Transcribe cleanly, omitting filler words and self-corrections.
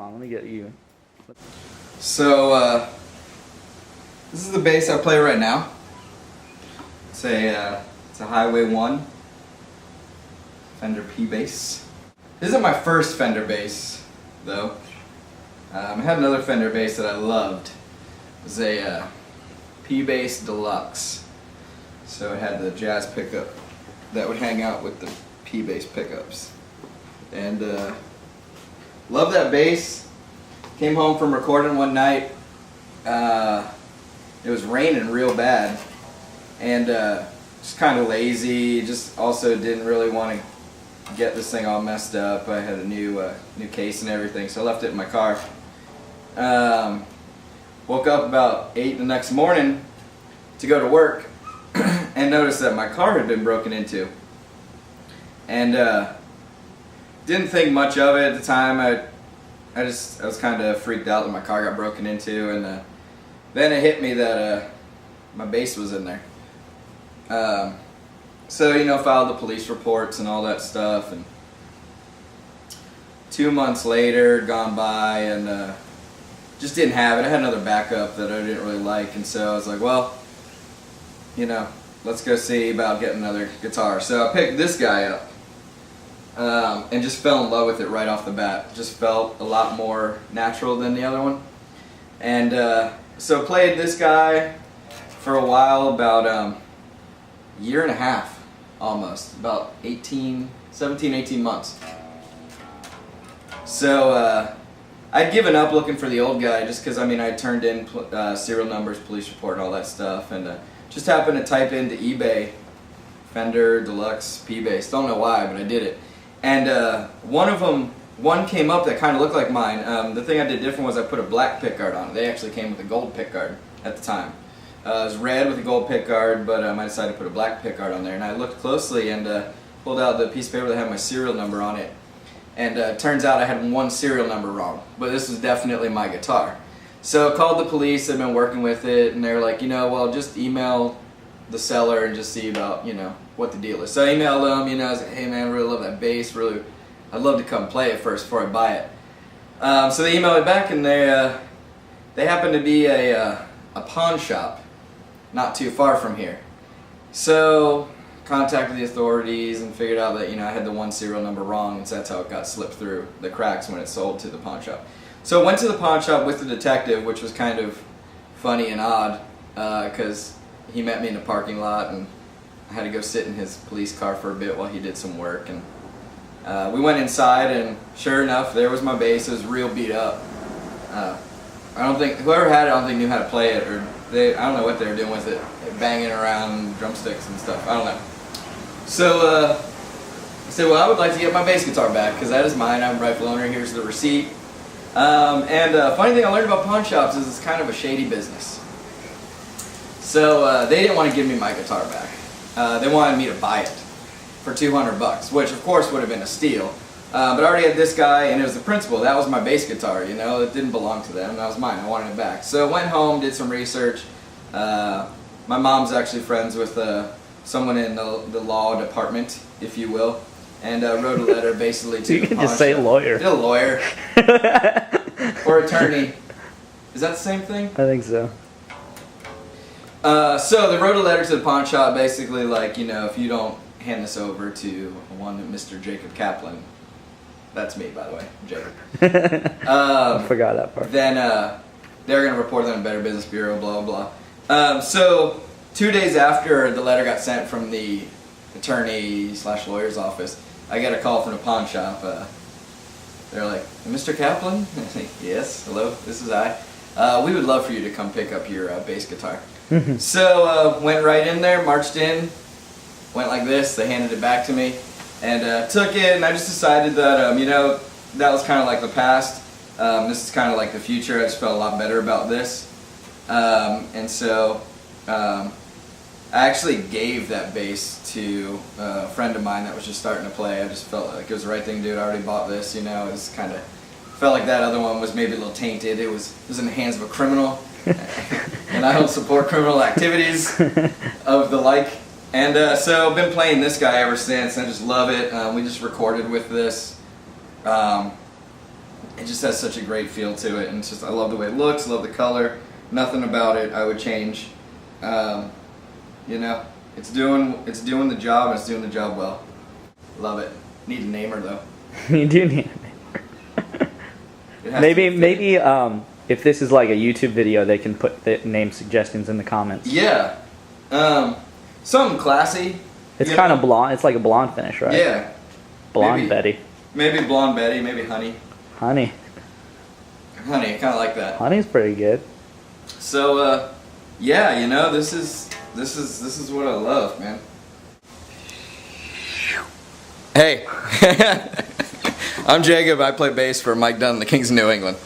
on, let me get you. So, this is the bass I play right now. It's a Highway 1 Fender P bass. This isn't my first Fender bass, though. I had another Fender bass that I loved. It was a P bass Deluxe. So it had the jazz pickup that would hang out with the P bass pickups. And love that bass. Came home from recording one night. It was raining real bad, and just kind of lazy. Just also didn't really want to get this thing all messed up. I had a new case and everything, so I left it in my car. Woke up about 8 the next morning to go to work, and noticed that my car had been broken into. And didn't think much of it at the time. I was kind of freaked out that my car got broken into, and then it hit me that my bass was in there. So, you know, filed the police reports and all that stuff, and 2 months later, gone by, and just didn't have it. I had another backup that I didn't really like, and so I was like, well, you know, let's go see about getting another guitar. So I picked this guy up. And just fell in love with it right off the bat. Just felt a lot more natural than the other one. And so played this guy for a while, about a year and a half almost, about 17, 18 months. So I'd given up looking for the old guy just because, I mean, I turned in serial numbers, police report, and all that stuff, and just happened to type into eBay Fender Deluxe P bass. Don't know why, but I did it. And one came up that kind of looked like mine. The thing I did different was I put a black pickguard on it. They actually came with a gold pickguard at the time. It was red with a gold pickguard, but I decided to put a black pickguard on there. And I looked closely and pulled out the piece of paper that had my serial number on it. And turns out I had one serial number wrong, but this was definitely my guitar. So I called the police. They've been working with it, and they're like, you know, well, just email the seller and just see about, you know, what the deal is. So I emailed them, you know, I was like, hey man, I really love that bass, really, I'd love to come play it first before I buy it. So they emailed me back, and they happen to be a pawn shop not too far from here. So contacted the authorities and figured out that, you know, I had the one serial number wrong, and so that's how it got slipped through the cracks when it sold to the pawn shop. So I went to the pawn shop with the detective, which was kind of funny and odd, because he met me in the parking lot, and I had to go sit in his police car for a bit while he did some work. And we went inside, and sure enough, there was my bass. It was real beat up. I don't think whoever had it, I don't think knew how to play it, or I don't know what they were doing with it, banging around drumsticks and stuff. I don't know. So I said, well, I would like to get my bass guitar back because that is mine. I'm rightful owner. Here's the receipt. Funny thing I learned about pawn shops is it's kind of a shady business. So they didn't want to give me my guitar back. They wanted me to buy it for $200, which of course would have been a steal. But I already had this guy, and it was the principal. That was my bass guitar, you know. It didn't belong to them. That was mine. I wanted it back. So I went home, did some research. My mom's actually friends with someone in the law department, if you will, and wrote a letter basically to you can just say lawyer. Did a lawyer or attorney. Is that the same thing? I think so. So they wrote a letter to the pawn shop, basically like, you know, if you don't hand this over to one Mr. Jacob Kaplan, that's me, by the way, Jacob. I forgot that part. Then they're going to report it on the Better Business Bureau, blah, blah, blah. So 2 days after the letter got sent from the attorney/lawyer's office, I got a call from the pawn shop. They're like, Mr. Kaplan? I think, yes, hello, this is I. We would love for you to come pick up your bass guitar. So went right in there, marched in, went like this. They handed it back to me, and took it. And I just decided that you know, that was kind of like the past. This is kind of like the future. I just felt a lot better about this, and so I actually gave that bass to a friend of mine that was just starting to play. I just felt like it was the right thing to do. I already bought this, you know. It was kind of felt like that other one was maybe a little tainted. It was in the hands of a criminal. And I don't support criminal activities of the like. And so I've been playing this guy ever since. I just love it. We just recorded with this. it just has such a great feel to it, and it's just I love the way it looks, love the color. Nothing about it I would change. You know, it's doing the job, and it's doing the job well. Love it. Need a namer though. You do need a namer. Maybe if this is like a YouTube video, they can put the name suggestions in the comments. Yeah. Something classy. It's kind of blonde. It's like a blonde finish, right? Yeah. Blonde Betty. Maybe Blonde Betty. Maybe Honey. Honey. Honey. I kind of like that. Honey's pretty good. So, yeah, you know, this is what I love, man. Hey, I'm Jacob. I play bass for Mike Dunn, the Kings of New England.